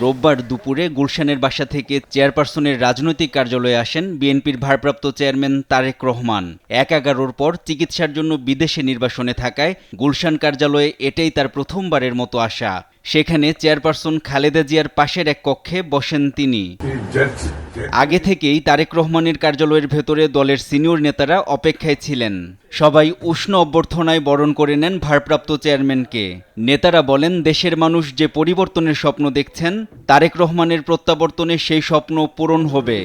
রোববার দুপুরে গুলশানের বাসা থেকে চেয়ারপারসনের রাজনৈতিক কার্যালয়ে আসেন বিএনপির ভারপ্রাপ্ত চেয়ারম্যান তারেক রহমান। ১/১১-র পর চিকিৎসার জন্য বিদেশে নির্বাসনে থাকায় গুলশান কার্যালয়ে এটাই তার প্রথমবারের মতো আসা। সেখানে চেয়ারপারসন খালেদা জিয়ার পাশের এক কক্ষে বসেন তিনি। আগে থেকেই তারেক রহমানের কার্যালয়ের ভেতরে দলের সিনিয়র নেতারা অপেক্ষায় ছিলেন। সবাই উষ্ণ অভ্যর্থনায় বরণ করে নেন ভারপ্রাপ্ত চেয়ারম্যানকে। নেতারা বলেন, দেশের মানুষ যে পরিবর্তনের স্বপ্ন দেখছেন, তারেক রহমানের প্রত্যাবর্তনে সেই স্বপ্ন পূরণ হবে।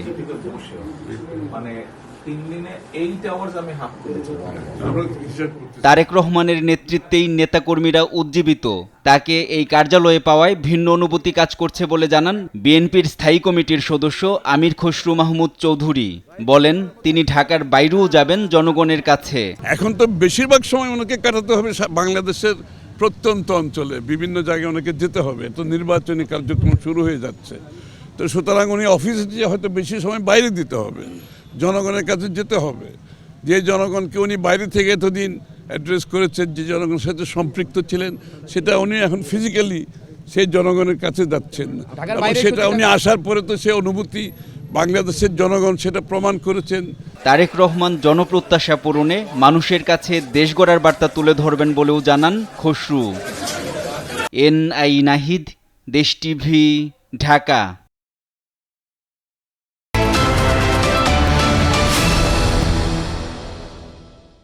তারেক রহমানের নেতৃত্বেই নেতাকর্মীরা উজ্জীবিত। তাকে এই কার্যালয়ে পাওয়ায় ভিন্ন অনুভূতি কাজ করছে বলে জানান বিএনপির স্থায়ী কমিটির সদস্য আমির খসরু মাহমুদ চৌধুরী। বলেন, তিনি ঢাকার বাইরেও যাবেন জনগণের কাছে। এখন তো বেশিরভাগ সময় ওনাকে কাটাতে হবে বাংলাদেশের প্রত্যন্ত অঞ্চলে, বিভিন্ন জায়গায় ওনাকে যেতে হবে। তো নির্বাচনী কার্যক্রম শুরু হয়ে যাচ্ছে, তো সুতরাং উনি অফিসে যে হয়তো বেশি সময় বাইরে দিতে হবে, জনগণের কাছে যেতে হবে। যে জনগণকে উনি বাইরে থেকে এতদিন অ্যাড্রেস করেছেন, যে জনগণের সাথে সম্পৃক্ত ছিলেন, সেটা উনি এখন ফিজিক্যালি সেই জনগণের কাছে যাচ্ছেন। সেটা উনি আসার পরে তো সে অনুভূতি বাংলাদেশের জনগণ সেটা প্রমাণ করেছেন। তারেক রহমান জনপ্রত্যাশা পূরণে মানুষের কাছে দেশ গড়ার বার্তা তুলে ধরবেন বলেও জানান খসরু। এনআই নাহিদ, দেশ টিভি, ঢাকা।